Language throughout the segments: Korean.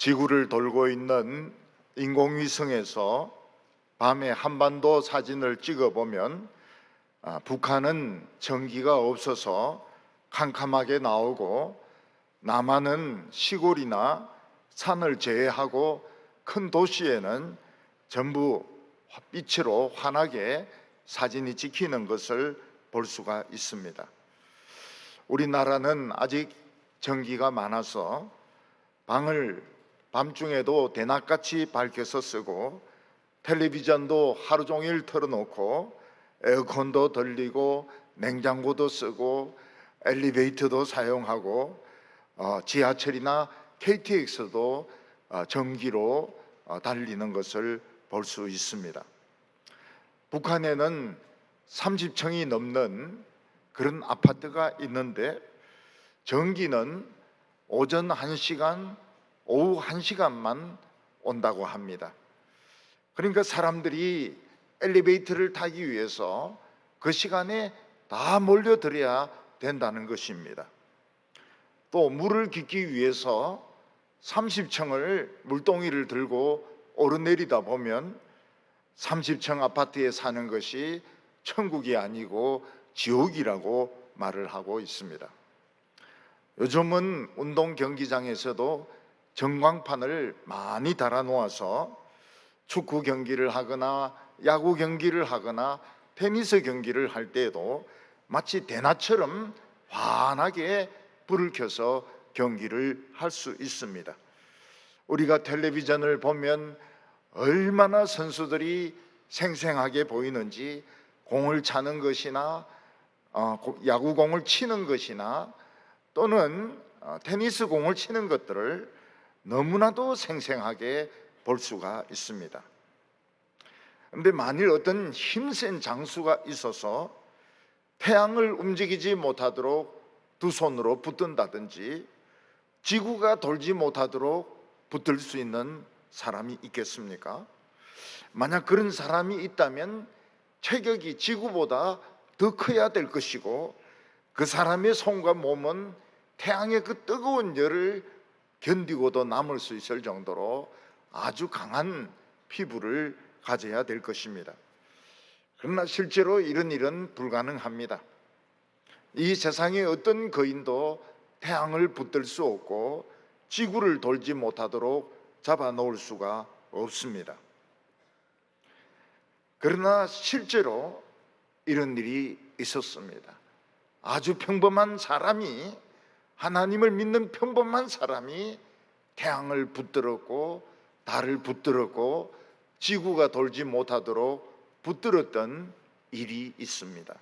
지구를 돌고 있는 인공위성에서 밤에 한반도 사진을 찍어보면 북한은 전기가 없어서 캄캄하게 나오고 남한은 시골이나 산을 제외하고 큰 도시에는 전부 빛으로 환하게 사진이 찍히는 것을 볼 수가 있습니다. 우리나라는 아직 전기가 많아서 방을 밤중에도 대낮같이 밝혀서 쓰고 텔레비전도 하루 종일 틀어놓고 에어컨도 돌리고 냉장고도 쓰고 엘리베이터도 사용하고 지하철이나 KTX도 전기로 달리는 것을 볼 수 있습니다. 북한에는 30층이 넘는 그런 아파트가 있는데 전기는 오전 1시간, 오후 1시간만 온다고 합니다. 그러니까 사람들이 엘리베이터를 타기 위해서 그 시간에 다 몰려들어야 된다는 것입니다. 또 물을 깃기 위해서 30층을 물동이를 들고 오르내리다 보면 30층 아파트에 사는 것이 천국이 아니고 지옥이라고 말을 하고 있습니다. 요즘은 운동 경기장에서도 전광판을 많이 달아 놓아서 축구 경기를 하거나 야구 경기를 하거나 테니스 경기를 할 때에도 마치 대낮처럼 환하게 불을 켜서 경기를 할 수 있습니다. 우리가 텔레비전을 보면 얼마나 선수들이 생생하게 보이는지, 공을 차는 것이나 야구공을 치는 것이나 또는 테니스 공을 치는 것들을 너무나도 생생하게 볼 수가 있습니다. 그런데 만일 어떤 힘센 장수가 있어서 태양을 움직이지 못하도록 두 손으로 붙든다든지 지구가 돌지 못하도록 붙들 수 있는 사람이 있겠습니까? 만약 그런 사람이 있다면 체격이 지구보다 더 커야 될 것이고 그 사람의 손과 몸은 태양의 그 뜨거운 열을 견디고도 남을 수 있을 정도로 아주 강한 피부를 가져야 될 것입니다. 그러나 실제로 이런 일은 불가능합니다. 이 세상의 어떤 거인도 태양을 붙들 수 없고 지구를 돌지 못하도록 잡아놓을 수가 없습니다. 그러나 실제로 이런 일이 있었습니다. 아주 평범한 사람이, 하나님을 믿는 평범한 사람이 태양을 붙들었고 달을 붙들었고 지구가 돌지 못하도록 붙들었던 일이 있습니다.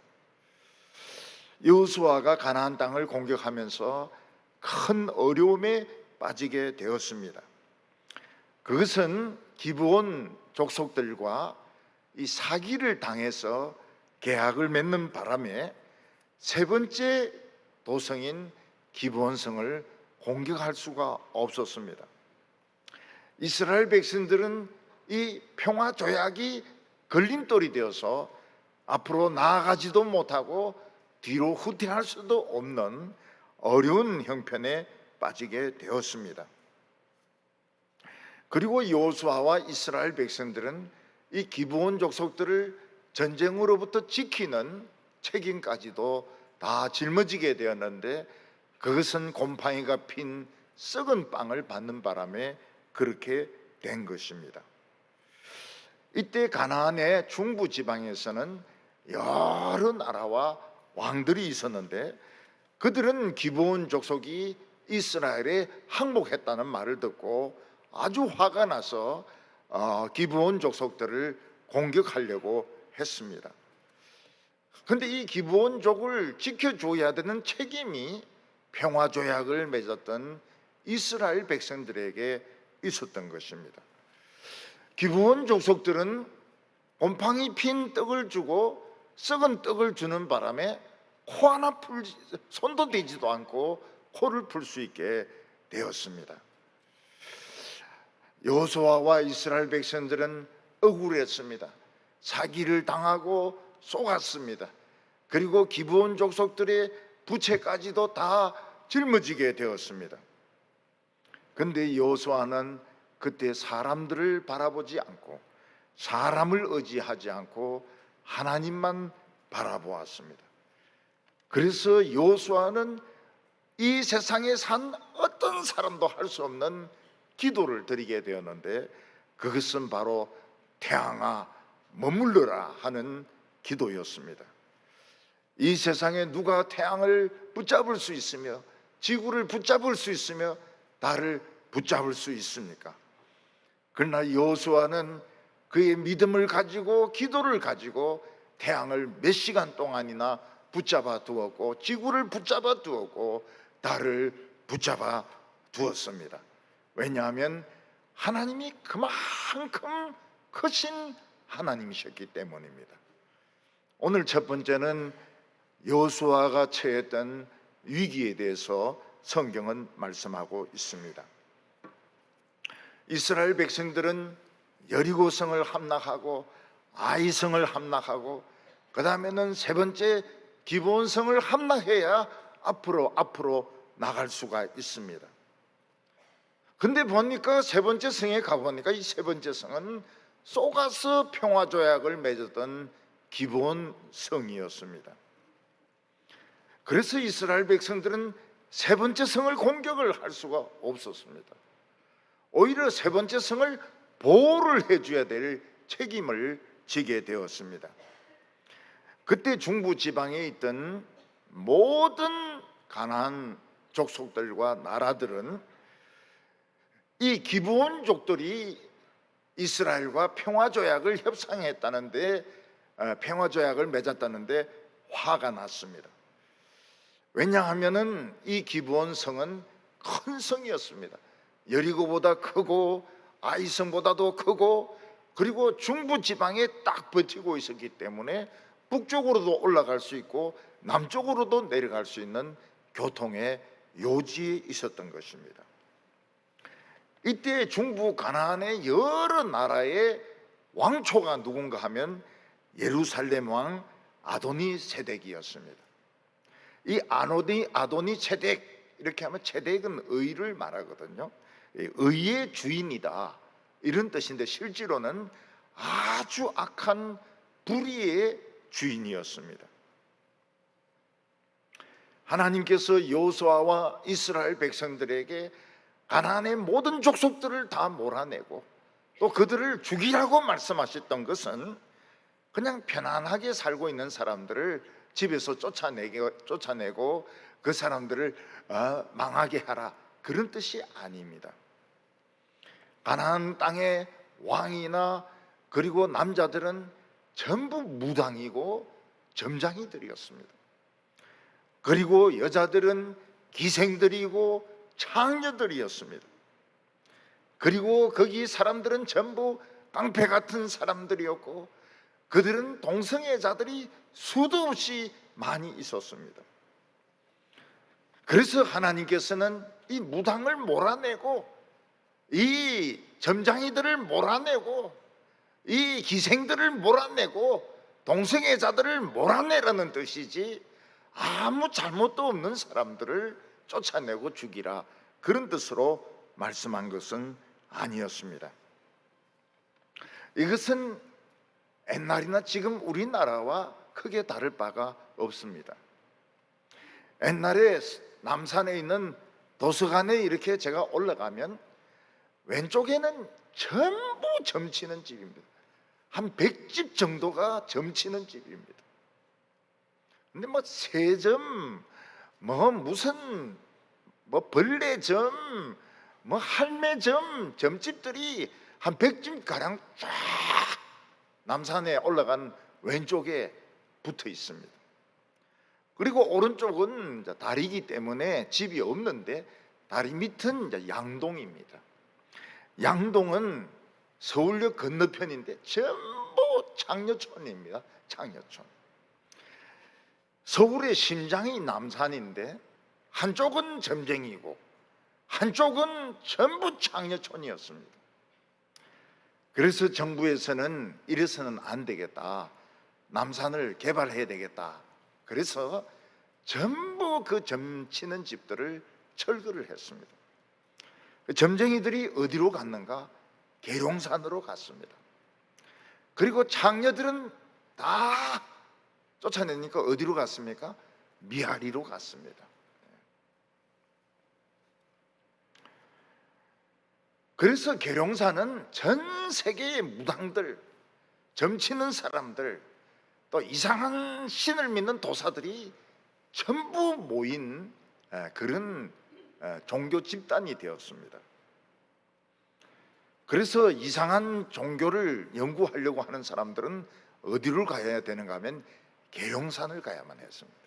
여호수아가 가나안 땅을 공격하면서 큰 어려움에 빠지게 되었습니다. 그것은 기브온 족속들과 이 사기를 당해서 계약을 맺는 바람에 세 번째 도성인 기브온성을 공격할 수가 없었습니다. 이스라엘 백성들은 이 평화 조약이 걸림돌이 되어서 앞으로 나아가지도 못하고 뒤로 후퇴할 수도 없는 어려운 형편에 빠지게 되었습니다. 그리고 여호수아와 이스라엘 백성들은 이 기브온 족속들을 전쟁으로부터 지키는 책임까지도 다 짊어지게 되었는데 그것은 곰팡이가 핀 썩은 빵을 받는 바람에 그렇게 된 것입니다. 이때 가나안의 중부 지방에서는 여러 나라와 왕들이 있었는데 그들은 기브온 족속이 이스라엘에 항복했다는 말을 듣고 아주 화가 나서 기브온 족속들을 공격하려고 했습니다. 그런데 이 기브온족을 지켜줘야 되는 책임이 평화조약을 맺었던 이스라엘 백성들에게 있었던 것입니다. 기브온 족속들은 곰팡이 핀 떡을 주고 썩은 떡을 주는 바람에 코 하나 손도 대지도 않고 코를 풀 수 있게 되었습니다. 여호수아와 이스라엘 백성들은 억울했습니다. 사기를 당하고 속았습니다. 그리고 기브온 족속들의 부채까지도 다 짊어지게 되었습니다. 근데 여호수아는 그때 사람들을 바라보지 않고 사람을 의지하지 않고 하나님만 바라보았습니다. 그래서 여호수아는 이 세상에 산 어떤 사람도 할 수 없는 기도를 드리게 되었는데, 그것은 바로 태양아 머물러라 하는 기도였습니다. 이 세상에 누가 태양을 붙잡을 수 있으며 지구를 붙잡을 수 있으며 나를 붙잡을 수 있습니까? 그러나 여호수아는 그의 믿음을 가지고 기도를 가지고 태양을 몇 시간 동안이나 붙잡아 두었고 지구를 붙잡아 두었고 나를 붙잡아 두었습니다. 왜냐하면 하나님이 그만큼 크신 하나님이셨기 때문입니다. 오늘 첫 번째는 여호수아가 처했던 위기에 대해서 성경은 말씀하고 있습니다. 이스라엘 백성들은 여리고성을 함락하고 아이성을 함락하고 그 다음에는 세 번째 기브온성을 함락해야 앞으로 나갈 수가 있습니다. 근데 보니까 세 번째 성에 가보니까 이 세 번째 성은 쏘가서 평화조약을 맺었던 기브온 성이었습니다. 그래서 이스라엘 백성들은 세 번째 성을 공격을 할 수가 없었습니다. 오히려 세 번째 성을 보호를 해줘야 될 책임을 지게 되었습니다. 그때 중부 지방에 있던 모든 가나안 족속들과 나라들은 이 기브온족들이 이스라엘과 평화조약을 협상했다는데, 평화조약을 맺었다는데 화가 났습니다. 왜냐하면은 이 기브온 성은 큰 성이었습니다. 여리고보다 크고 아이성보다도 크고, 그리고 중부 지방에 딱 버티고 있었기 때문에 북쪽으로도 올라갈 수 있고 남쪽으로도 내려갈 수 있는 교통의 요지에 있었던 것입니다. 이때 중부 가나안의 여러 나라의 왕초가 누군가 하면 예루살렘 왕 아도니 세덱이었습니다. 이 아도니 세덱, 이렇게 하면 세덱은 의를 말하거든요. 의의 주인이다 이런 뜻인데 실제로는 아주 악한 불의의 주인이었습니다. 하나님께서 여호수아와 이스라엘 백성들에게 가나안의 모든 족속들을 다 몰아내고 또 그들을 죽이라고 말씀하셨던 것은 그냥 편안하게 살고 있는 사람들을 집에서 쫓아내고 그 사람들을 망하게 하라, 그런 뜻이 아닙니다. 가나안 땅의 왕이나 그리고 남자들은 전부 무당이고 점장이들이었습니다. 그리고 여자들은 기생들이고 창녀들이었습니다. 그리고 거기 사람들은 전부 깡패 같은 사람들이었고 그들은 동성애자들이 수도 없이 많이 있었습니다. 그래서 하나님께서는 이 무당을 몰아내고 이 점장이들을 몰아내고 이 기생들을 몰아내고 동성애자들을 몰아내라는 뜻이지 아무 잘못도 없는 사람들을 쫓아내고 죽이라, 그런 뜻으로 말씀한 것은 아니었습니다. 이것은 옛날이나 지금 우리나라와 크게 다를 바가 없습니다. 옛날에 남산에 있는 도서관에 이렇게 제가 올라가면 왼쪽에는 전부 점치는 집입니다. 한 100집 정도가 점치는 집입니다. 근데 뭐 세점, 무슨 벌레점, 할매점, 점집들이 한 100집 가량 쫙 남산에 올라간 왼쪽에 붙어 있습니다. 그리고 오른쪽은 다리이기 때문에 집이 없는데 다리 밑은 이제 양동입니다. 양동은 서울역 건너편인데 전부 창녀촌입니다. 창녀촌. 서울의 심장이 남산인데 한쪽은 점쟁이고 한쪽은 전부 창녀촌이었습니다. 그래서 정부에서는 이래서는 안 되겠다, 남산을 개발해야 되겠다. 그래서 전부 그 점치는 집들을 철거를 했습니다. 점쟁이들이 어디로 갔는가? 계룡산으로 갔습니다. 그리고 창녀들은 다 쫓아내니까 어디로 갔습니까? 미아리로 갔습니다. 그래서 계룡산은 전 세계의 무당들, 점치는 사람들, 또 이상한 신을 믿는 도사들이 전부 모인 그런 종교 집단이 되었습니다. 그래서 이상한 종교를 연구하려고 하는 사람들은 어디로 가야 되는가 하면 계룡산을 가야만 했습니다.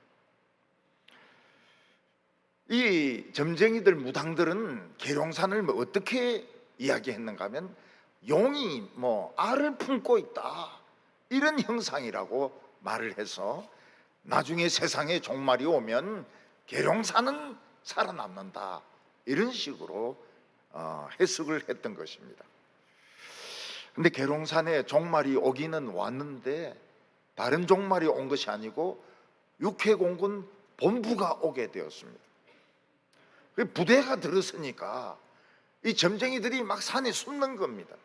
이 점쟁이들, 무당들은 계룡산을 어떻게 이야기했는가 하면 용이 알을 품고 있다, 이런 형상이라고 말을 해서 나중에 세상에 종말이 오면 계룡산은 살아남는다, 이런 식으로 해석을 했던 것입니다. 근데 계룡산에 종말이 오기는 왔는데 다른 종말이 온 것이 아니고 육해공군 본부가 오게 되었습니다. 부대가 들었으니까 이 점쟁이들이 막 산에 숨는 겁니다.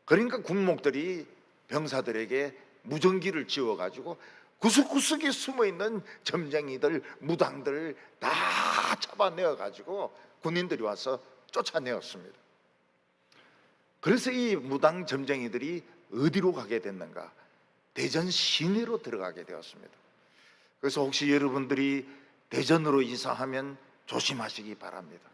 그러니까 군목들이 병사들에게 무전기를 지어가지고 구석구석에 숨어있는 점쟁이들, 무당들 다 잡아내어가지고 군인들이 와서 쫓아내었습니다. 그래서 이 무당 점쟁이들이 어디로 가게 됐는가? 대전 시내로 들어가게 되었습니다. 그래서 혹시 여러분들이 대전으로 이사하면 조심하시기 바랍니다.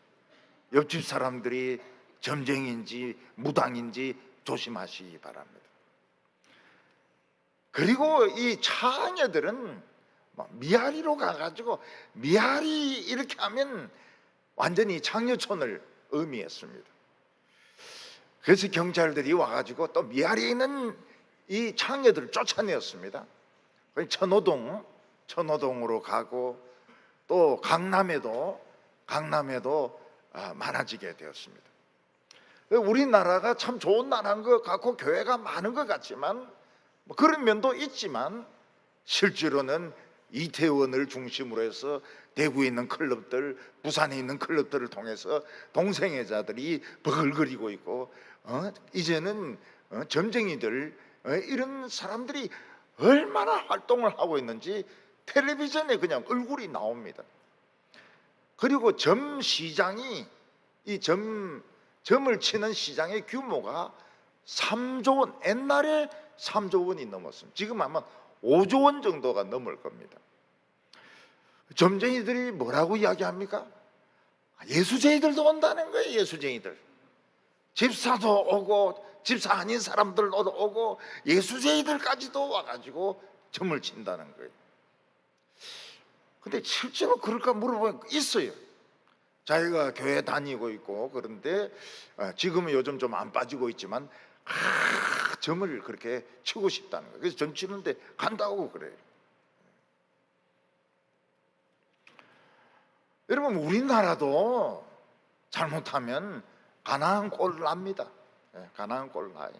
옆집 사람들이 점쟁이인지 무당인지 조심하시기 바랍니다. 그리고 이 차녀들은 미아리로 가가지고, 미아리 이렇게 하면 완전히 창녀촌을 의미했습니다. 그래서 경찰들이 와가지고 또 미아리에 있는 이 창녀들을 쫓아내었습니다. 천호동으로 가고 또 강남에도 많아지게 되었습니다. 우리나라가 참 좋은 나라인 것 같고 교회가 많은 것 같지만 그런 면도 있지만 실제로는 이태원을 중심으로 해서 대구에 있는 클럽들, 부산에 있는 클럽들을 통해서 동성애자들이 버글거리고 있고, 이제는 점쟁이들, 이런 사람들이 얼마나 활동을 하고 있는지 텔레비전에 그냥 얼굴이 나옵니다. 그리고 점시장이, 이 점을 치는 시장의 규모가 3조 원, 옛날에 3조 원이 넘었습니다. 지금 아마 5조 원 정도가 넘을 겁니다. 점쟁이들이 뭐라고 이야기합니까? 예수쟁이들도 온다는 거예요. 예수쟁이들, 집사도 오고 집사 아닌 사람들도 오고 예수쟁이들까지도 와가지고 점을 친다는 거예요. 근데 실제로 그럴까 물어보면 있어요. 자기가 교회 다니고 있고, 그런데 지금은 요즘 좀 안 빠지고 있지만 점을 그렇게 치고 싶다는 거예요. 그래서 점 치는데 간다고 그래요. 여러분, 우리나라도 잘못하면 가나안 꼴 납니다. 가나안 꼴 나요.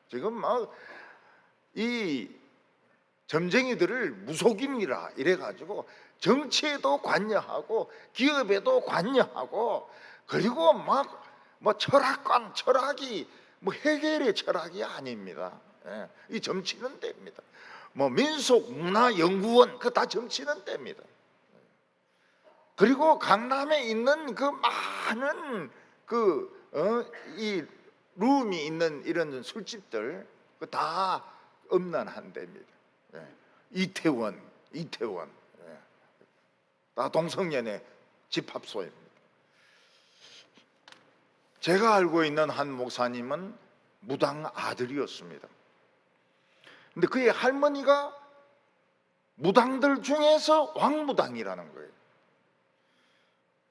지금 막 이 점쟁이들을 무속인이라 이래가지고 정치에도 관여하고 기업에도 관여하고, 그리고 막 철학이 해결의 철학이 아닙니다. 이 점치는 데입니다. 민속문화연구원, 그거 다 점치는 데입니다. 그리고 강남에 있는 그 많은 이 룸이 있는 이런 술집들, 그 다 음란한 데입니다. 이태원 다 동성연애 집합소입니다. 제가 알고 있는 한 목사님은 무당 아들이었습니다. 근데 그의 할머니가 무당들 중에서 왕무당이라는 거예요.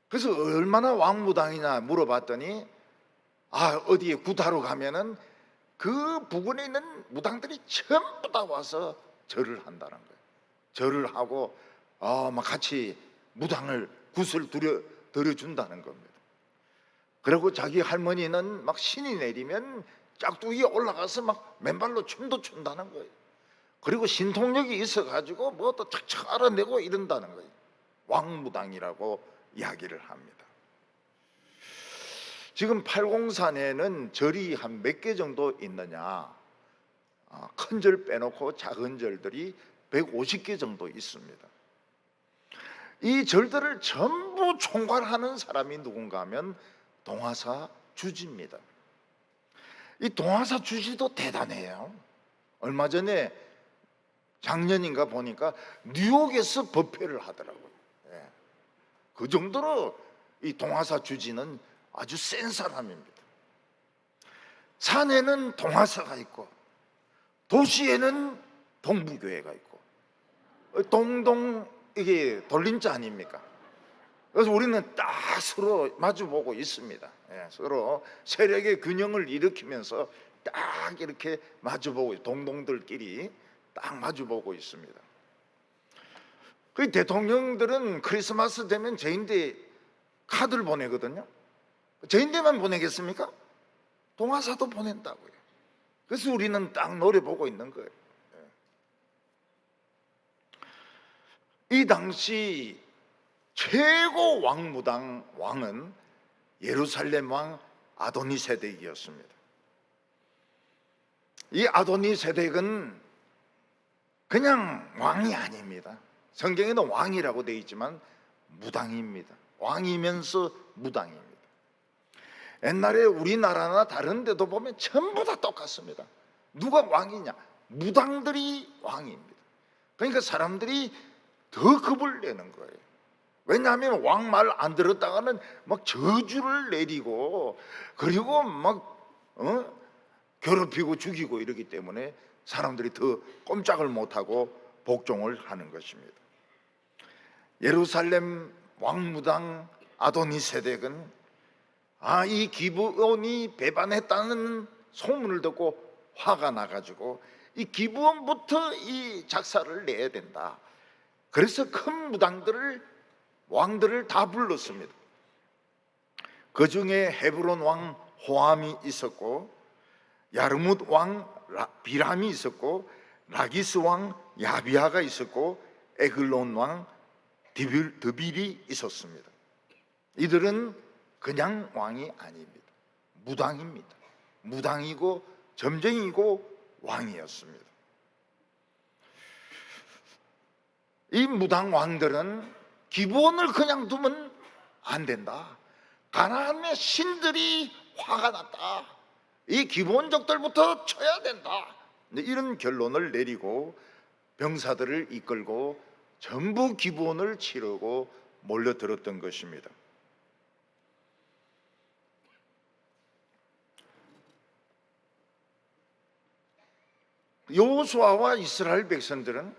그래서 얼마나 왕무당이냐 물어봤더니 어디에 구타로 가면은 그 부근에 있는 무당들이 전부 다 와서 절을 한다는 거예요. 절을 하고 막 같이 무당을 굿을 들여준다는 겁니다. 그리고 자기 할머니는 막 신이 내리면 짝두기에 올라가서 막 맨발로 춤도 춘다는 거예요. 그리고 신통력이 있어가지고 또 착착 알아내고 이런다는 거예요. 왕무당이라고 이야기를 합니다. 지금 팔공산에는 절이 한 몇 개 정도 있느냐? 큰 절 빼놓고 작은 절들이 150개 정도 있습니다. 이 절들을 전부 총괄하는 사람이 누군가 하면 동화사 주지입니다. 이 동화사 주지도 대단해요. 얼마 전에 작년인가 보니까 뉴욕에서 법회를 하더라고요. 그 정도로 이 동화사 주지는 아주 센 사람입니다. 산에는 동화사가 있고 도시에는 동부교회가 있고 동동 이게 돌림자 아닙니까? 그래서 우리는 딱 서로 마주보고 있습니다. 서로 세력의 균형을 일으키면서 딱 이렇게 마주보고 동동들끼리 딱 마주보고 있습니다. 그 대통령들은 크리스마스 되면 저인데 카드를 보내거든요. 저인데만 보내겠습니까? 동화사도 보낸다고요. 그래서 우리는 딱 노려보고 있는 거예요. 이 당시 최고 왕무당 왕은 예루살렘 왕 아도니세덱이었습니다. 이 아도니세덱은 그냥 왕이 아닙니다. 성경에는 왕이라고 되어 있지만 무당입니다. 왕이면서 무당입니다. 옛날에 우리나라나 다른 데도 보면 전부 다 똑같습니다. 누가 왕이냐? 무당들이 왕입니다. 그러니까 사람들이 더 겁을 내는 거예요. 왜냐하면 왕 말 안 들었다가는 막 저주를 내리고 그리고 막 괴롭히고 죽이고 이러기 때문에 사람들이 더 꼼짝을 못하고 복종을 하는 것입니다. 예루살렘 왕무당 아도니세덱은 이 기브온이 배반했다는 소문을 듣고 화가 나가지고 이 기브온부터 이 작사를 내야 된다. 그래서 큰 무당들을 왕들을 다 불렀습니다. 그 중에 헤브론 왕 호암이 있었고 야르뭇 왕 비람이 있었고 라기스 왕 야비아가 있었고 에글론 왕 드빌이 있었습니다. 이들은 그냥 왕이 아닙니다. 무당입니다. 무당이고 점쟁이고 왕이었습니다. 이 무당 왕들은 기브온을 그냥 두면 안 된다. 가나안의 신들이 화가 났다. 이 기브온족들부터 쳐야 된다. 이런 결론을 내리고 병사들을 이끌고 전부 기브온을 치르고 몰려들었던 것입니다. 여호수아와 이스라엘 백성들은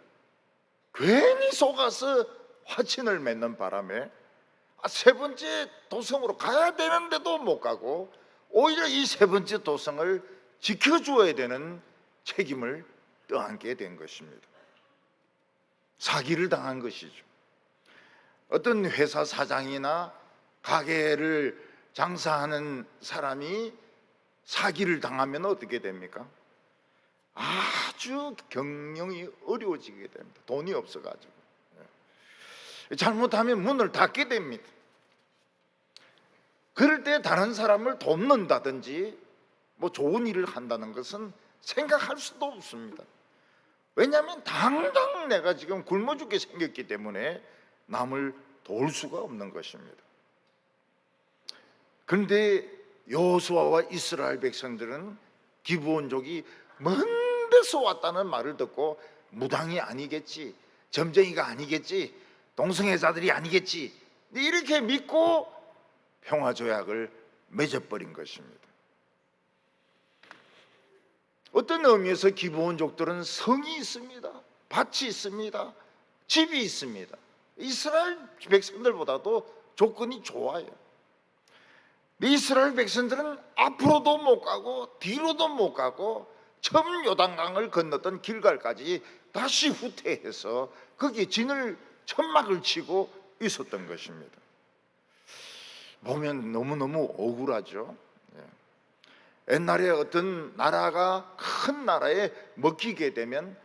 괜히 속아서 화친을 맺는 바람에 세 번째 도성으로 가야 되는데도 못 가고 오히려 이 세 번째 도성을 지켜주어야 되는 책임을 떠안게 된 것입니다. 사기를 당한 것이죠. 어떤 회사 사장이나 가게를 장사하는 사람이 사기를 당하면 어떻게 됩니까? 아주 경영이 어려워지게 됩니다. 돈이 없어가지고 잘못하면 문을 닫게 됩니다. 그럴 때 다른 사람을 돕는다든지 뭐 좋은 일을 한다는 것은 생각할 수도 없습니다. 왜냐하면 당장 내가 지금 굶어 죽게 생겼기 때문에 남을 도울 수가 없는 것입니다. 그런데 여호수아와 이스라엘 백성들은 기브온족이 먼 데서 왔다는 말을 듣고 무당이 아니겠지, 점쟁이가 아니겠지, 동성애자들이 아니겠지 이렇게 믿고 평화조약을 맺어버린 것입니다. 어떤 의미에서 기브온족들은 성이 있습니다. 밭이 있습니다. 집이 있습니다. 이스라엘 백성들보다도 조건이 좋아요. 이스라엘 백성들은 앞으로도 못 가고 뒤로도 못 가고 처음 요단강을 건넜던 길갈까지 다시 후퇴해서 거기에 진을 천막을 치고 있었던 것입니다. 보면 너무너무 억울하죠. 옛날에 어떤 나라가 큰 나라에 먹히게 되면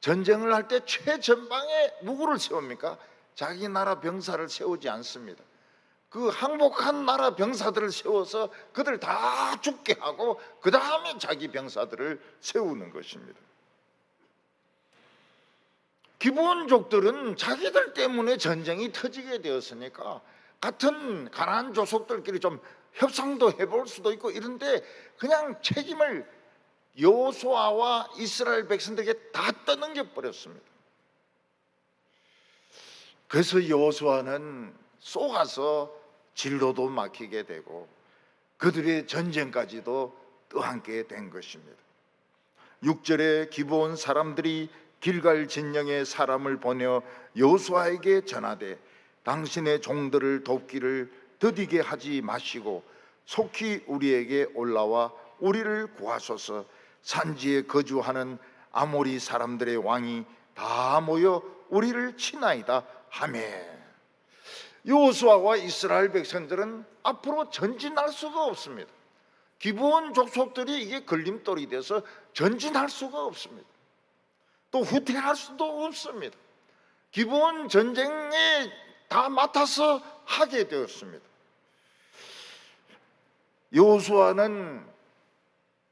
전쟁을 할 때 최전방에 누구를 세웁니까? 자기 나라 병사를 세우지 않습니다. 그 항복한 나라 병사들을 세워서 그들 다 죽게 하고 그 다음에 자기 병사들을 세우는 것입니다. 기브온족들은 자기들 때문에 전쟁이 터지게 되었으니까 같은 가나안 족속들끼리 좀 협상도 해볼 수도 있고 이런데 그냥 책임을 여호수아와 이스라엘 백성들에게 다 떠넘겨 버렸습니다. 그래서 여호수아는 쏘가서 진로도 막히게 되고 그들의 전쟁까지도 떠안게 된 것입니다. 6절에 기브온 사람들이 길갈 진영에 사람을 보내 여호수아에게 전하되 당신의 종들을 돕기를 더디게 하지 마시고 속히 우리에게 올라와 우리를 구하소서. 산지에 거주하는 아모리 사람들의 왕이 다 모여 우리를 치나이다 하매. 여호수아와 이스라엘 백성들은 앞으로 전진할 수가 없습니다. 기브온 족속들이 이게 걸림돌이 돼서 전진할 수가 없습니다. 또 후퇴할 수도 없습니다. 기브온 전쟁에 다 맡아서 하게 되었습니다. 여호수아는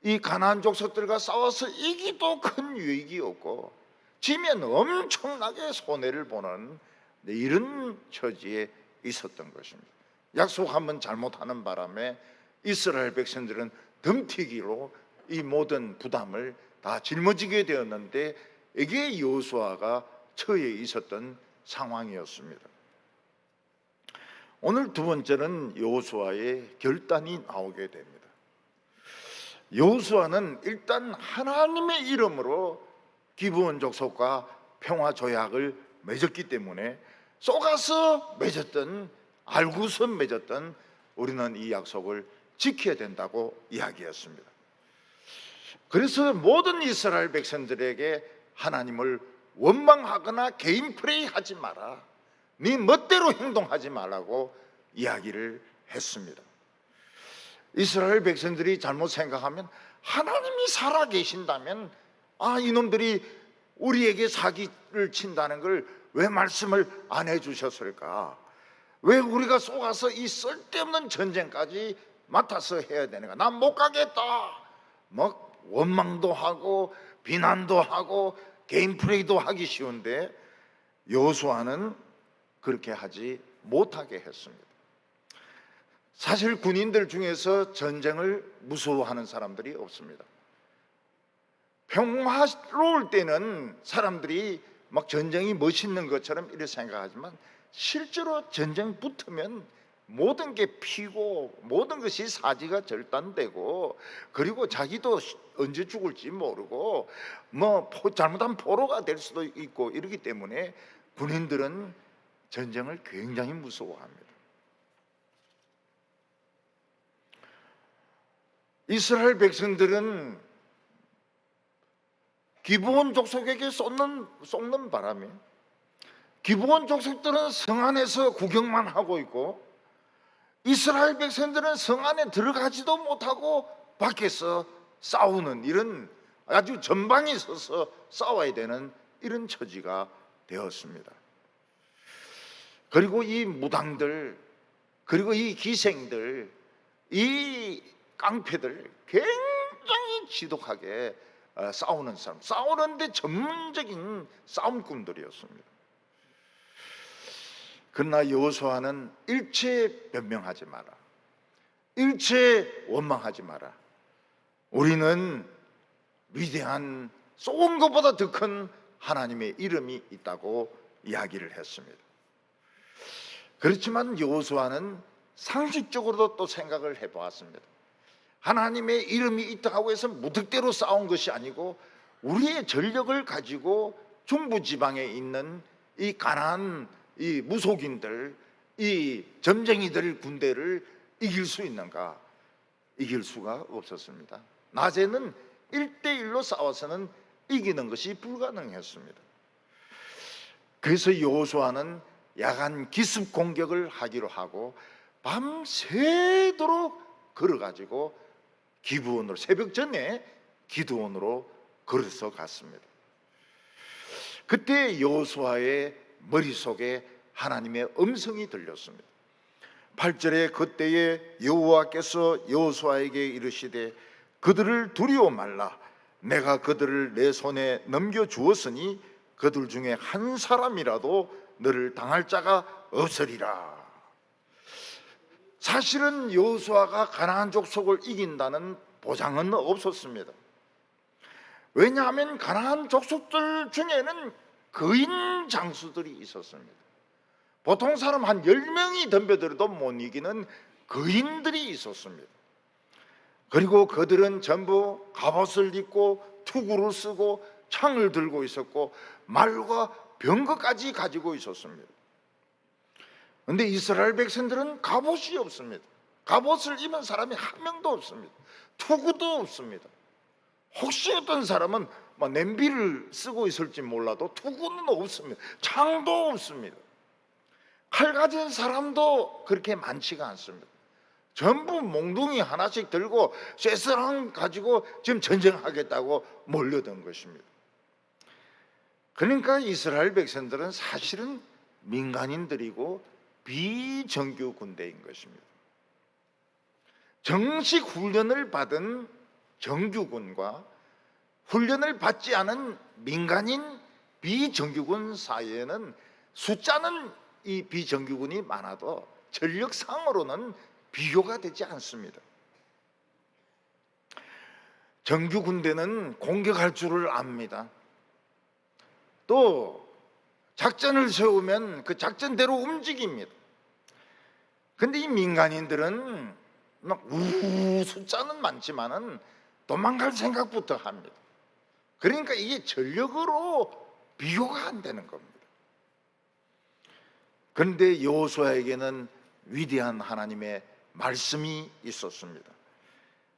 이 가나안 족속들과 싸워서 이기도 큰 유익이 없고 지면 엄청나게 손해를 보는 이런 처지에 있었던 것입니다. 약속 한번 잘못하는 바람에 이스라엘 백성들은 덤튀기로 이 모든 부담을 다 짊어지게 되었는데 이게 여호수아가 처해 있었던 상황이었습니다. 오늘 두 번째는 여호수아의 결단이 나오게 됩니다. 여호수아는 일단 하나님의 이름으로 기브온 족속과 평화 조약을 맺었기 때문에 쏘가서 맺었던, 알고서 맺었던 우리는 이 약속을 지켜야 된다고 이야기했습니다. 그래서 모든 이스라엘 백성들에게 하나님을 원망하거나 개인 플레이하지 마라, 네 멋대로 행동하지 말라고 이야기를 했습니다. 이스라엘 백성들이 잘못 생각하면 하나님이 살아 계신다면 이놈들이 우리에게 사기를 친다는 걸 왜 말씀을 안 해주셨을까? 왜 우리가 쏘가서 이 쓸데없는 전쟁까지 맡아서 해야 되는가? 난 못 가겠다. 원망도 하고 비난도 하고 개인 플레이도 하기 쉬운데 여호수아는 그렇게 하지 못하게 했습니다. 사실 군인들 중에서 전쟁을 무서워하는 사람들이 없습니다. 평화로울 때는 사람들이 전쟁이 멋있는 것처럼 이렇게 생각하지만 실제로 전쟁 붙으면 모든 게 피고 모든 것이 사지가 절단되고 그리고 자기도 언제 죽을지 모르고 잘못하면 포로가 될 수도 있고 이러기 때문에 군인들은 전쟁을 굉장히 무서워합니다. 이스라엘 백성들은 기브온 족속에게 쏟는 바람에 기브온 족속들은 성 안에서 구경만 하고 있고 이스라엘 백성들은 성 안에 들어가지도 못하고 밖에서 싸우는 이런 아주 전방에 서서 싸워야 되는 이런 처지가 되었습니다. 그리고 이 무당들, 그리고 이 기생들, 이 깡패들 굉장히 지독하게 싸우는 사람, 싸우는데 전문적인 싸움꾼들이었습니다. 그러나 여호수아는 일체 변명하지 마라, 일체 원망하지 마라. 우리는 위대한 쏘은 것보다 더 큰 하나님의 이름이 있다고 이야기를 했습니다. 그렇지만 여호수아는 상식적으로도 또 생각을 해보았습니다. 하나님의 이름이 있다고 해서 무턱대로 싸운 것이 아니고 우리의 전력을 가지고 중부지방에 있는 이 가나안 이 무속인들, 이 점쟁이들 군대를 이길 수 있는가? 이길 수가 없었습니다. 낮에는 1대1로 싸워서는 이기는 것이 불가능했습니다. 그래서 여호수아는 야간 기습 공격을 하기로 하고 밤새도록 걸어가지고 기브온으로, 새벽 전에 기드온으로 걸어서 갔습니다. 그때 여호수아의 머릿속에 하나님의 음성이 들렸습니다. 8절에 그때에 여호와께서 여호수아에게 이르시되 그들을 두려워 말라. 내가 그들을 내 손에 넘겨 주었으니 그들 중에 한 사람이라도 너를 당할 자가 없으리라. 사실은 여호수아가 가나안 족속을 이긴다는 보장은 없었습니다. 왜냐하면 가나안 족속들 중에는 거인 장수들이 있었습니다. 보통 사람 한 10명이 덤벼들어도 못 이기는 거인들이 있었습니다. 그리고 그들은 전부 갑옷을 입고 투구를 쓰고 창을 들고 있었고 말과 병거까지 가지고 있었습니다. 그런데 이스라엘 백성들은 갑옷이 없습니다. 갑옷을 입은 사람이 한 명도 없습니다. 투구도 없습니다. 혹시 어떤 사람은 냄비를 쓰고 있을지 몰라도 투구는 없습니다. 창도 없습니다. 칼 가진 사람도 그렇게 많지가 않습니다. 전부 몽둥이 하나씩 들고 쇠사랑 가지고 지금 전쟁하겠다고 몰려든 것입니다. 그러니까 이스라엘 백성들은 사실은 민간인들이고 비정규 군대인 것입니다. 정식 훈련을 받은 정규군과 훈련을 받지 않은 민간인 비정규군 사이에는 숫자는 이 비정규군이 많아도 전력상으로는 비교가 되지 않습니다. 정규 군대는 공격할 줄을 압니다. 또 작전을 세우면 그 작전대로 움직입니다. 근데 이 민간인들은 막 숫자는 많지만은 도망갈 생각부터 합니다. 그러니까 이게 전력으로 비교가 안 되는 겁니다. 그런데 여호수아에게는 위대한 하나님의 말씀이 있었습니다.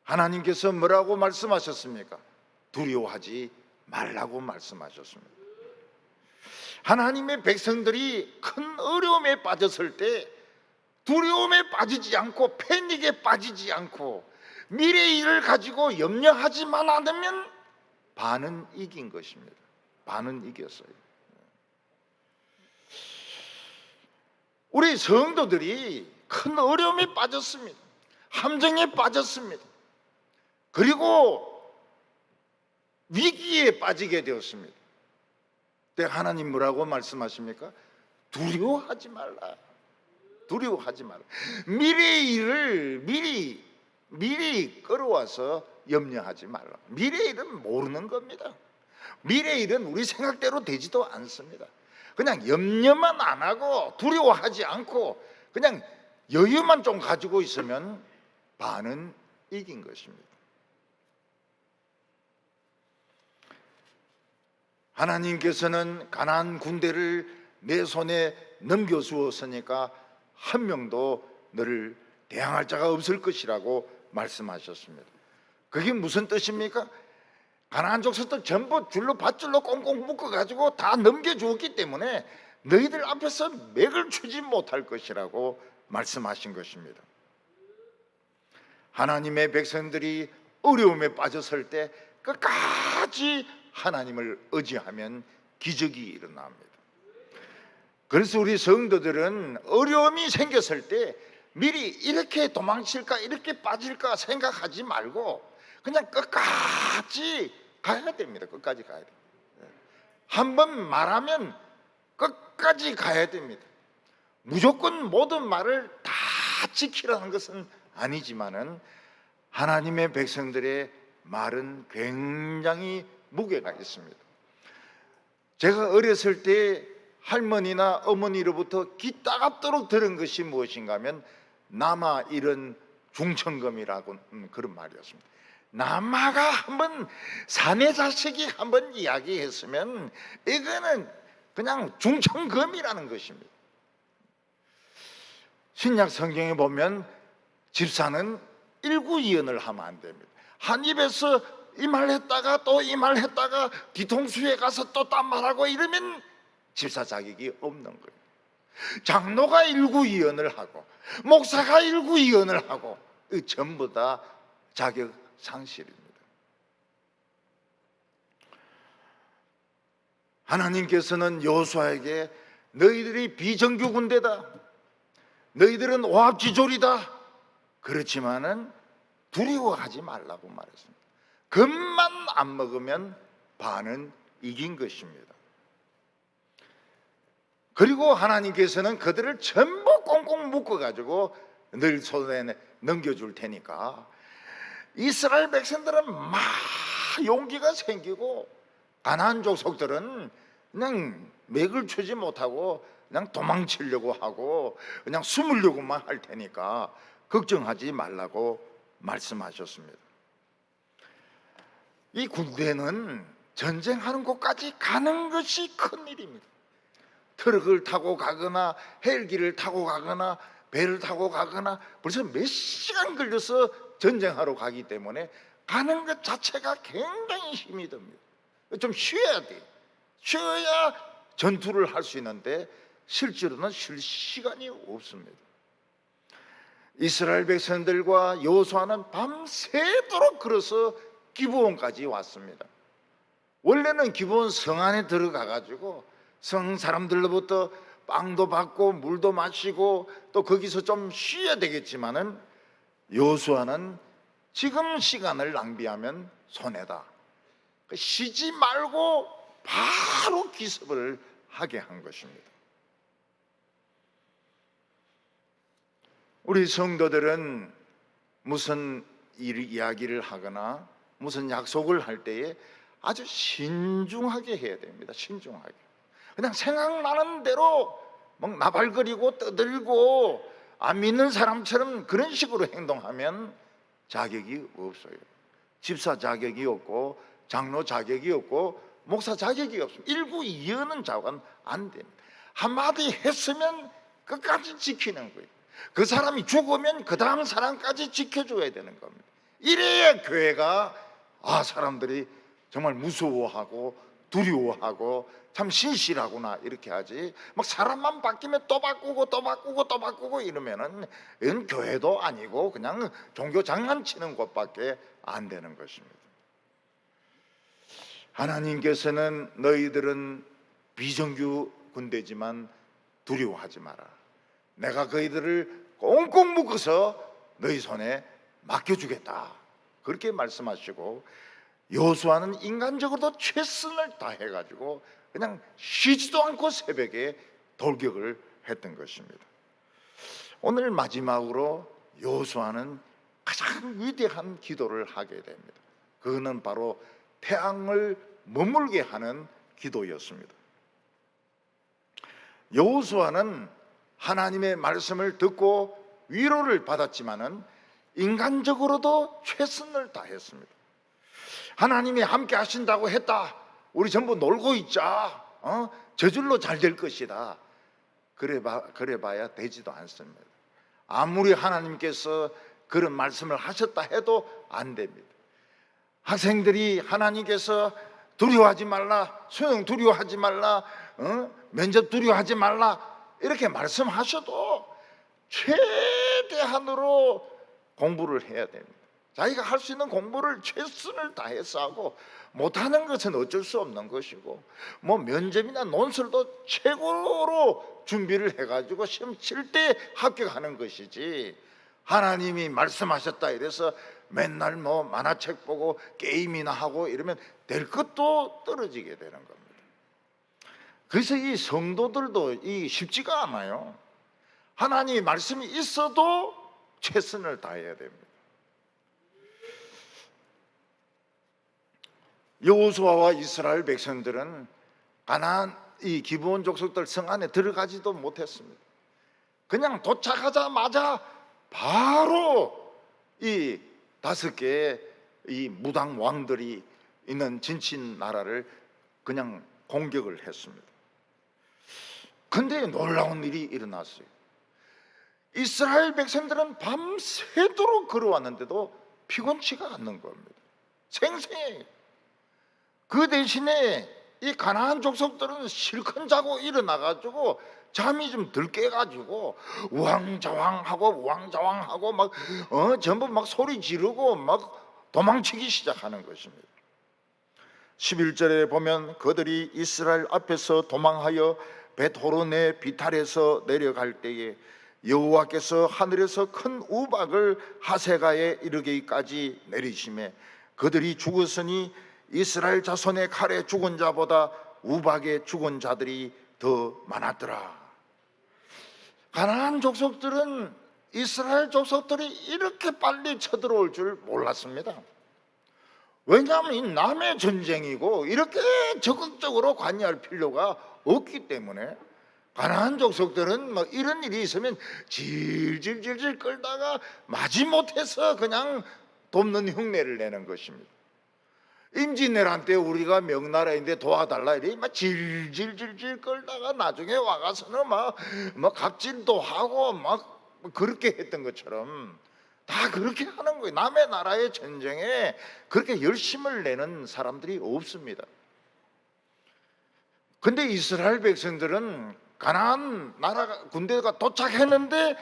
하나님께서 뭐라고 말씀하셨습니까? 두려워하지 말라고 말씀하셨습니다. 하나님의 백성들이 큰 어려움에 빠졌을 때 두려움에 빠지지 않고 패닉에 빠지지 않고 미래의 일을 가지고 염려하지만 않으면 반은 이긴 것입니다. 반은 이겼어요. 우리 성도들이 큰 어려움에 빠졌습니다. 함정에 빠졌습니다. 그리고 위기에 빠지게 되었습니다. 근데 하나님 뭐라고 말씀하십니까? 두려워하지 말라. 두려워하지 말라. 미래의 일을 미리 끌어와서 염려하지 말라. 미래의 일은 모르는 겁니다. 미래의 일은 우리 생각대로 되지도 않습니다. 그냥 염려만 안 하고 두려워하지 않고 그냥 여유만 좀 가지고 있으면 반은 이긴 것입니다. 하나님께서는 가나안 군대를 내 손에 넘겨주었으니까 한 명도 너를 대항할 자가 없을 것이라고 말씀하셨습니다. 그게 무슨 뜻입니까? 가나안 족속들 전부 줄로 밧줄로 꽁꽁 묶어가지고 다 넘겨주었기 때문에 너희들 앞에서 맥을 추지 못할 것이라고 말씀하신 것입니다. 하나님의 백성들이 어려움에 빠졌을 때 끝까지 하나님을 의지하면 기적이 일어납니다. 그래서 우리 성도들은 어려움이 생겼을 때 미리 이렇게 도망칠까 이렇게 빠질까 생각하지 말고 그냥 끝까지 가야 됩니다. 끝까지 가야 됩니다. 한번 말하면 끝까지 가야 됩니다. 무조건 모든 말을 다 지키라는 것은 아니지만은 하나님의 백성들의 말은 굉장히 무게가 있습니다. 제가 어렸을 때 할머니나 어머니로부터 귀 따갑도록 들은 것이 무엇인가 하면 남아 이런 중천금이라고 그런 말이었습니다. 남아가 한번 사내 자식이 한번 이야기했으면 이거는 그냥 중천금이라는 것입니다. 신약 성경에 보면 집사는 일구이연을 하면 안 됩니다. 한 입에서 이 말 했다가 또 이 말 했다가 뒤통수에 가서 또 딴 말하고 이러면 집사 자격이 없는 거예요. 장로가 일구이연을 하고 목사가 일구이연을 하고 전부 다 자격 상실입니다. 하나님께서는 여호수아에게 너희들이 비정규 군대다. 너희들은 오합지졸이다. 그렇지만은 두려워하지 말라고 말했습니다. 겁만 안 먹으면 반은 이긴 것입니다. 그리고 하나님께서는 그들을 전부 꽁꽁 묶어가지고 늘 손에 넘겨줄 테니까 이스라엘 백성들은 막 용기가 생기고 가나안 족속들은 그냥 맥을 추지 못하고 그냥 도망치려고 하고 그냥 숨으려고만 할 테니까 걱정하지 말라고 말씀하셨습니다. 이 군대는 전쟁하는 곳까지 가는 것이 큰일입니다. 트럭을 타고 가거나 헬기를 타고 가거나 배를 타고 가거나 벌써 몇 시간 걸려서 전쟁하러 가기 때문에 가는 것 자체가 굉장히 힘이 듭니다. 좀 쉬어야 돼. 쉬어야 전투를 할 수 있는데 실제로는 쉴 시간이 없습니다. 이스라엘 백성들과 여호수아는 밤새도록 걸어서 기브온까지 왔습니다. 원래는 기브온 성 안에 들어가 가지고 성 사람들로부터 빵도 받고 물도 마시고 또 거기서 좀 쉬어야 되겠지만은 여호수아는 지금 시간을 낭비하면 손해다. 쉬지 말고 바로 기습을 하게 한 것입니다. 우리 성도들은 무슨 이야기를 하거나 무슨 약속을 할 때에 아주 신중하게 해야 됩니다. 신중하게. 그냥 생각나는 대로 막 나발거리고 떠들고 안 믿는 사람처럼 그런 식으로 행동하면 자격이 없어요. 집사 자격이 없고 장로 자격이 없고 목사 자격이 없습니다. 일구이연은 자관 안 됩니다. 한마디 했으면 끝까지 지키는 거예요. 그 사람이 죽으면 그 다음 사람까지 지켜줘야 되는 겁니다. 이래야 교회가 사람들이 정말 무서워하고 두려워하고 참 신실하구나 이렇게 하지, 막 사람만 바뀌면 또 바꾸고 또 바꾸고 또 바꾸고 이러면은 이건 교회도 아니고 그냥 종교 장난치는 곳밖에 안 되는 것입니다. 하나님께서는 너희들은 비정규 군대지만 두려워하지 마라. 내가 너희들을 꽁꽁 묶어서 너희 손에 맡겨주겠다. 그렇게 말씀하시고 여호수아는 인간적으로도 최선을 다해가지고 그냥 쉬지도 않고 새벽에 돌격을 했던 것입니다. 오늘 마지막으로 여호수아는 가장 위대한 기도를 하게 됩니다. 그거는 바로 태양을 머물게 하는 기도였습니다. 여호수아는 하나님의 말씀을 듣고 위로를 받았지만은 인간적으로도 최선을 다했습니다. 하나님이 함께 하신다고 했다. 우리 전부 놀고 있자. 저절로 잘 될 것이다. 그래봐야 되지도 않습니다. 아무리 하나님께서 그런 말씀을 하셨다 해도 안 됩니다. 학생들이 하나님께서 두려워하지 말라, 수능 두려워하지 말라, 면접 두려워하지 말라 이렇게 말씀하셔도 최대한으로 공부를 해야 됩니다. 자기가 할 수 있는 공부를 최선을 다해서 하고 못하는 것은 어쩔 수 없는 것이고 뭐 면접이나 논술도 최고로 준비를 해가지고 시험 칠 때 합격하는 것이지, 하나님이 말씀하셨다 이래서 맨날 뭐 만화책 보고 게임이나 하고 이러면 될 것도 떨어지게 되는 겁니다. 그래서 이 성도들도 쉽지가 않아요. 하나님의 말씀이 있어도 최선을 다해야 됩니다. 여호수아와 이스라엘 백성들은 가나안 이 기브온 족속들 성 안에 들어가지도 못했습니다. 그냥 도착하자마자 바로 이 5개의 이 무당 왕들이 있는 진친 나라를 그냥 공격을 했습니다. 근데 놀라운 일이 일어났어요. 이스라엘 백성들은 밤새도록 걸어왔는데도 피곤치가 않는 겁니다. 생생해요. 그 대신에 이 가나안 족속들은 실컷 자고 일어나가지고 잠이 좀 덜 깨가지고 우왕좌왕하고 막 전부 막 소리 지르고 막 도망치기 시작하는 것입니다. 11절에 보면 그들이 이스라엘 앞에서 도망하여 벳호론의 비탈에서 내려갈 때에 여호와께서 하늘에서 큰 우박을 하세가에 이르기까지 내리시매 그들이 죽었으니 이스라엘 자손의 칼에 죽은 자보다 우박에 죽은 자들이 더 많았더라. 가나안 족속들은 이스라엘 족속들이 이렇게 빨리 쳐들어올 줄 몰랐습니다. 왜냐하면 이 남의 전쟁이고 이렇게 적극적으로 관여할 필요가 없기 때문에 가나안 족속들은 뭐 이런 일이 있으면 질질질질 끌다가 마지못해서 그냥 돕는 흉내를 내는 것입니다. 임진왜란 때 우리가 명나라인데 도와달라 이래 막 질질질질 끌다가 나중에 와가서는 막 갑질도 하고 막 그렇게 했던 것처럼 다 그렇게 하는 거예요. 남의 나라의 전쟁에 그렇게 열심을 내는 사람들이 없습니다. 근데 이스라엘 백성들은 가나안 나라 군대가 도착했는데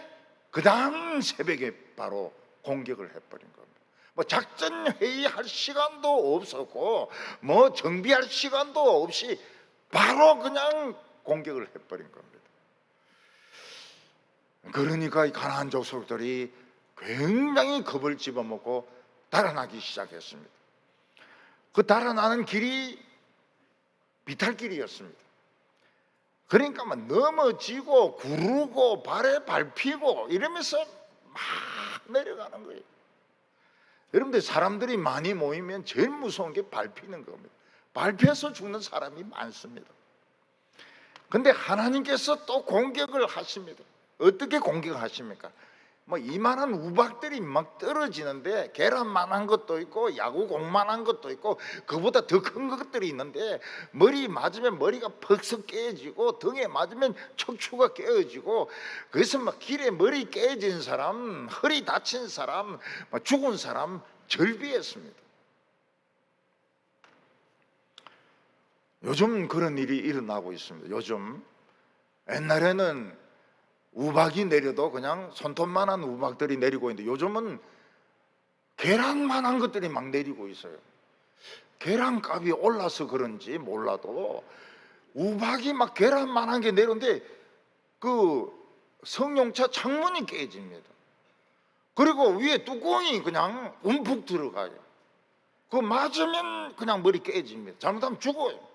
그 다음 새벽에 바로 공격을 해버린 겁니다. 뭐 작전 회의할 시간도 없었고 뭐 정비할 시간도 없이 바로 그냥 공격을 해버린 겁니다. 그러니까 이 가나안 족속들이 굉장히 겁을 집어먹고 달아나기 시작했습니다. 그 달아나는 길이 비탈길이었습니다. 그러니까 막 넘어지고 구르고 발에 밟히고 이러면서 막 내려가는 거예요. 여러분들 사람들이 많이 모이면 제일 무서운 게 밟히는 겁니다. 밟혀서 죽는 사람이 많습니다. 근데 하나님께서 또 공격을 하십니다. 어떻게 공격하십니까? 뭐 이만한 우박들이 막 떨어지는데 계란만한 것도 있고 야구공만한 것도 있고 그보다 더 큰 것들이 있는데 머리 맞으면 머리가 퍽석 깨지고 등에 맞으면 척추가 깨어지고 그래서 막 길에 머리 깨진 사람, 허리 다친 사람, 죽은 사람 절비했습니다. 요즘 그런 일이 일어나고 있습니다. 요즘 옛날에는 우박이 내려도 그냥 손톱만한 우박들이 내리고 있는데 요즘은 계란만한 것들이 막 내리고 있어요. 계란값이 올라서 그런지 몰라도 우박이 막 계란만한 게 내려오는데 그 승용차 창문이 깨집니다. 그리고 위에 뚜껑이 그냥 움푹 들어가요. 그거 맞으면 그냥 머리 깨집니다. 잘못하면 죽어요.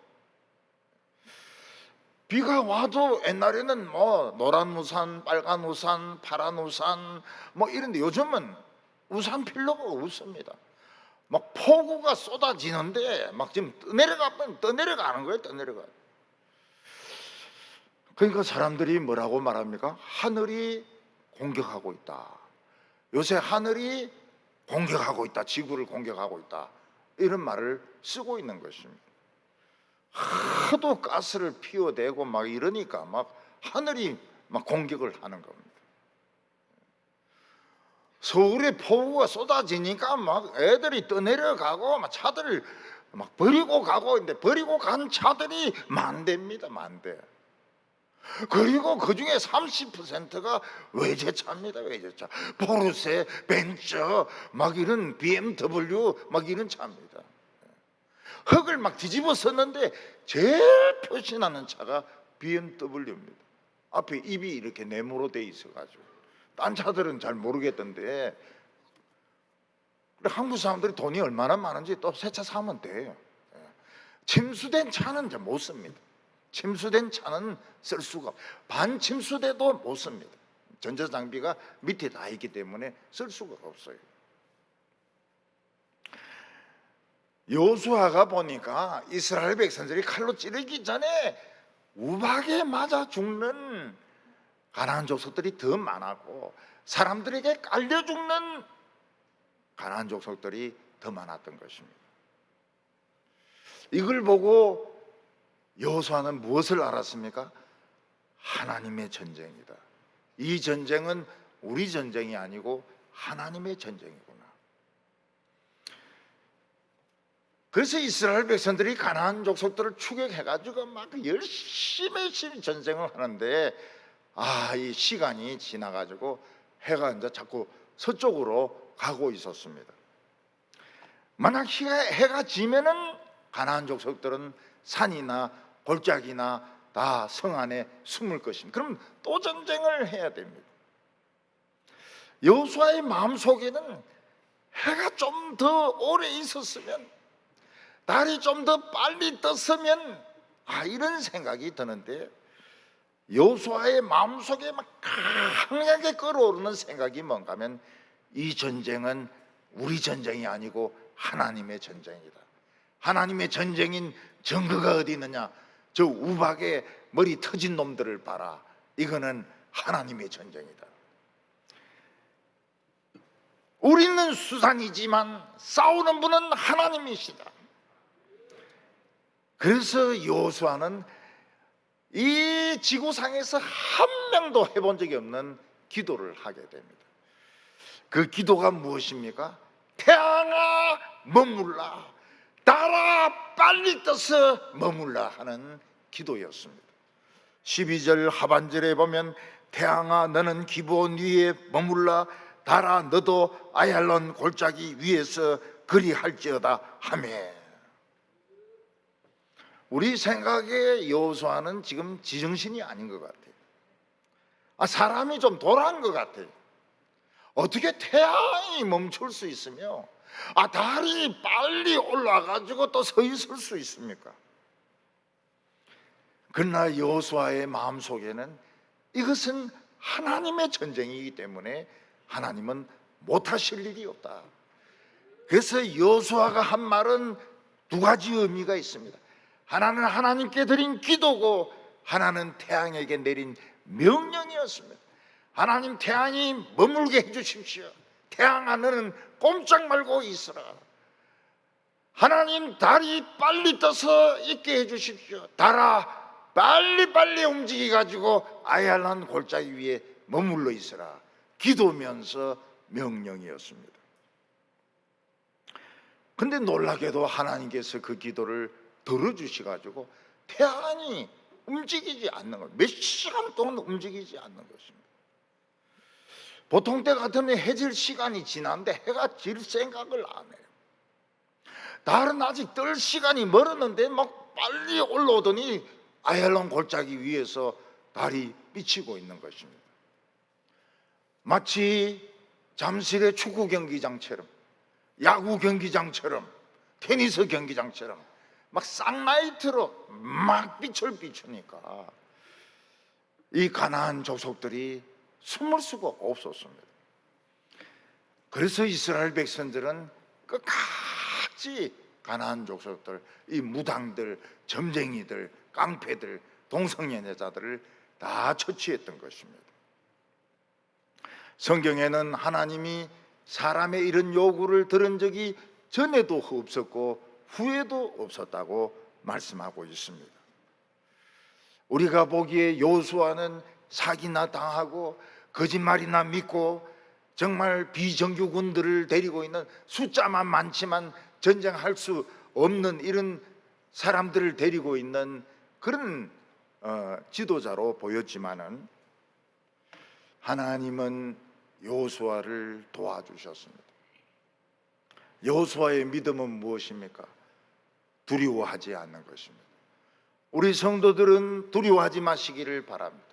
비가 와도 옛날에는 뭐 노란 우산, 빨간 우산, 파란 우산 뭐 이런데 요즘은 우산 필요가 없습니다. 막 폭우가 쏟아지는데 막 지금 떠내려가는 거예요. 떠내려가요. 그러니까 사람들이 뭐라고 말합니까? 하늘이 공격하고 있다. 요새 하늘이 공격하고 있다. 지구를 공격하고 있다. 이런 말을 쓰고 있는 것입니다. 하도 가스를 피워대고 막 이러니까 막 하늘이 막 공격을 하는 겁니다. 서울에 폭우가 쏟아지니까 막 애들이 떠내려가고 막 차들을 막 버리고 가고 있는데 버리고 간 차들이 만대입니다. 만대. 그리고 그 중에 30%가 외제차입니다. 외제차. 포르쉐, 벤츠, 막 이런 BMW 막 이런 차입니다. 흙을 막 뒤집어 썼는데 제일 표시나는 차가 BMW입니다. 앞에 입이 이렇게 네모로 돼 있어가지고 딴 차들은 잘 모르겠던데 한국 사람들이 돈이 얼마나 많은지 또 새 차 사면 돼요. 침수된 차는 이제 못 씁니다. 침수된 차는 쓸 수가 없어요. 반침수돼도 못 씁니다. 전자장비가 밑에 다 있기 때문에 쓸 수가 없어요. 여호수아가 보니까 이스라엘 백성들이 칼로 찌르기 전에 우박에 맞아 죽는 가나안 족속들이 더 많았고 사람들에게 깔려 죽는 가나안 족속들이 더 많았던 것입니다. 이걸 보고 여호수아는 무엇을 알았습니까? 하나님의 전쟁이다. 이 전쟁은 우리 전쟁이 아니고 하나님의 전쟁이구나. 그래서 이스라엘 백성들이 가나안 족속들을 추격해가지고 막 열심히 전쟁을 하는데 이 시간이 지나가지고 해가 이제 자꾸 서쪽으로 가고 있었습니다. 만약 해가 지면은 가나안 족속들은 산이나 골짜기나 다 성 안에 숨을 것입니다. 그럼 또 전쟁을 해야 됩니다. 여호수아의 마음속에는 해가 좀 더 오래 있었으면, 달이 좀 더 빨리 떴으면, 이런 생각이 드는데, 여호수아의 마음속에 막 강하게 끓어오르는 생각이 뭔가 하면, 이 전쟁은 우리 전쟁이 아니고 하나님의 전쟁이다. 하나님의 전쟁인 정거가 어디 있느냐? 저 우박에 머리 터진 놈들을 봐라. 이거는 하나님의 전쟁이다. 우리는 수산이지만 싸우는 분은 하나님이시다. 그래서 여호수아는 이 지구상에서 한 명도 해본 적이 없는 기도를 하게 됩니다. 그 기도가 무엇입니까? 태양아 머물라, 달아 빨리 떠서 머물라 하는 기도였습니다. 12절 하반절에 보면 태양아 너는 기브온 위에 머물라, 달아 너도 아얄론 골짜기 위에서 그리할지어다 하며, 우리 생각에 여호수아는 지금 지정신이 아닌 것 같아요. 사람이 좀 돌아간 것 같아요. 어떻게 태양이 멈출 수 있으며 달이 빨리 올라가지고 또 서 있을 수 있습니까? 그러나 여호수아의 마음속에는 이것은 하나님의 전쟁이기 때문에 하나님은 못하실 일이 없다. 그래서 여호수아가 한 말은 두 가지 의미가 있습니다. 하나는 하나님께 드린 기도고, 하나는 태양에게 내린 명령이었습니다. 하나님, 태양이 머물게 해주십시오. 태양아 너는 꼼짝 말고 있으라. 하나님, 달이 빨리 떠서 있게 해주십시오. 달아 빨리 움직여가지고 아얄란 골짜기 위에 머물러 있으라. 기도면서 명령이었습니다. 근데 놀라게도 하나님께서 그 기도를 들어주셔가지고 태양이 움직이지 않는 것, 몇 시간 동안 움직이지 않는 것입니다. 보통 때 같으면 해질 시간이 지났는데 해가 질 생각을 안 해요. 달은 아직 뜰 시간이 멀었는데 막 빨리 올라오더니 아얄론 골짜기 위에서 달이 비치고 있는 것입니다. 마치 잠실의 축구 경기장처럼, 야구 경기장처럼, 테니스 경기장처럼 막 쌍라이트로 막 빛을 비추니까 이 가나안 족속들이 숨을 수가 없었습니다. 그래서 이스라엘 백성들은 끝까지 가나안 족속들, 이 무당들, 점쟁이들, 깡패들, 동성연애자들을 다 처치했던 것입니다. 성경에는 하나님이 사람의 이런 요구를 들은 적이 전에도 없었고 후에도 없었다고 말씀하고 있습니다. 우리가 보기에 여호수아는 사기나 당하고 거짓말이나 믿고 정말 비정규군들을 데리고 있는, 숫자만 많지만 전쟁할 수 없는 이런 사람들을 데리고 있는 그런 지도자로 보였지만은, 하나님은 여호수아를 도와주셨습니다. 여호수아의 믿음은 무엇입니까? 두려워하지 않는 것입니다. 우리 성도들은 두려워하지 마시기를 바랍니다.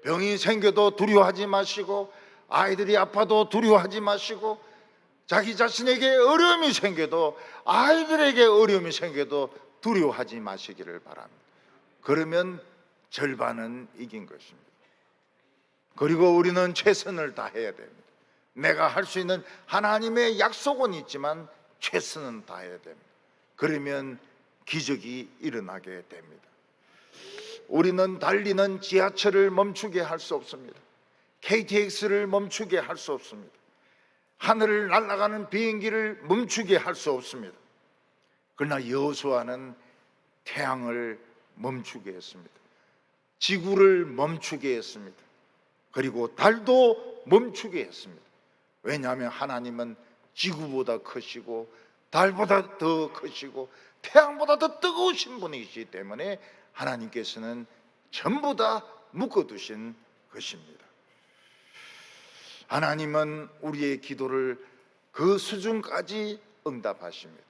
병이 생겨도 두려워하지 마시고, 아이들이 아파도 두려워하지 마시고, 자기 자신에게 어려움이 생겨도, 아이들에게 어려움이 생겨도 두려워하지 마시기를 바랍니다. 그러면 절반은 이긴 것입니다. 그리고 우리는 최선을 다해야 됩니다. 내가 할 수 있는 하나님의 약속은 있지만 최선은 다해야 됩니다. 그러면 기적이 일어나게 됩니다. 우리는 달리는 지하철을 멈추게 할 수 없습니다. KTX를 멈추게 할 수 없습니다. 하늘을 날아가는 비행기를 멈추게 할 수 없습니다. 그러나 여호수아는 태양을 멈추게 했습니다. 지구를 멈추게 했습니다. 그리고 달도 멈추게 했습니다. 왜냐하면 하나님은 지구보다 크시고 달보다 더 크시고 태양보다 더 뜨거우신 분이시기 때문에 하나님께서는 전부 다 묶어두신 것입니다. 하나님은 우리의 기도를 그 수준까지 응답하십니다.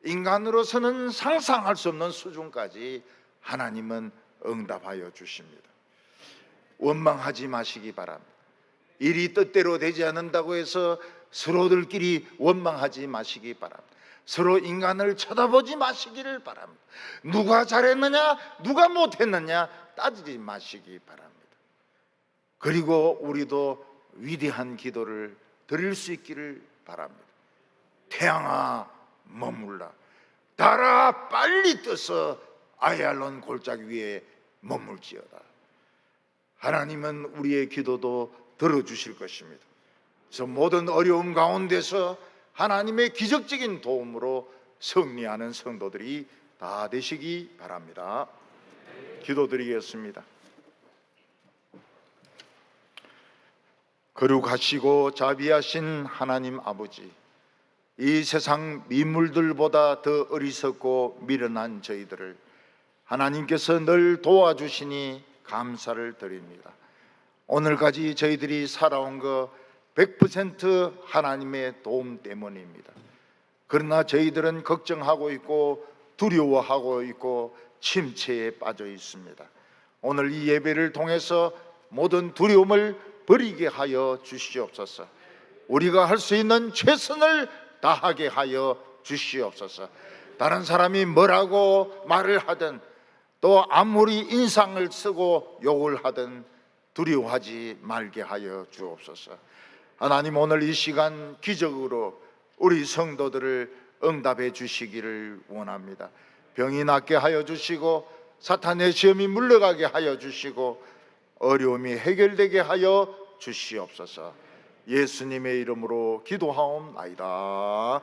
인간으로서는 상상할 수 없는 수준까지 하나님은 응답하여 주십니다. 원망하지 마시기 바랍니다. 일이 뜻대로 되지 않는다고 해서 서로들끼리 원망하지 마시기 바랍니다. 서로 인간을 쳐다보지 마시기를 바랍니다. 누가 잘했느냐 누가 못했느냐 따지지 마시기 바랍니다. 그리고 우리도 위대한 기도를 드릴 수 있기를 바랍니다. 태양아 머물라, 달아 빨리 떠서 아얄론 골짜기 위에 머물지어다. 하나님은 우리의 기도도 들어주실 것입니다. 그래서 모든 어려움 가운데서 하나님의 기적적인 도움으로 승리하는 성도들이 다 되시기 바랍니다. 기도드리겠습니다. 거룩하시고 자비하신 하나님 아버지, 이 세상 민물들보다 더 어리석고 미련한 저희들을 하나님께서 늘 도와주시니 감사를 드립니다. 오늘까지 저희들이 살아온 거 100% 하나님의 도움 때문입니다. 그러나 저희들은 걱정하고 있고 두려워하고 있고 침체에 빠져 있습니다. 오늘 이 예배를 통해서 모든 두려움을 버리게 하여 주시옵소서. 우리가 할 수 있는 최선을 다하게 하여 주시옵소서. 다른 사람이 뭐라고 말을 하든 또 아무리 인상을 쓰고 욕을 하든 두려워하지 말게 하여 주옵소서. 하나님, 오늘 이 시간 기적으로 우리 성도들을 응답해 주시기를 원합니다. 병이 낫게 하여 주시고 사탄의 시험이 물러가게 하여 주시고 어려움이 해결되게 하여 주시옵소서. 예수님의 이름으로 기도하옵나이다.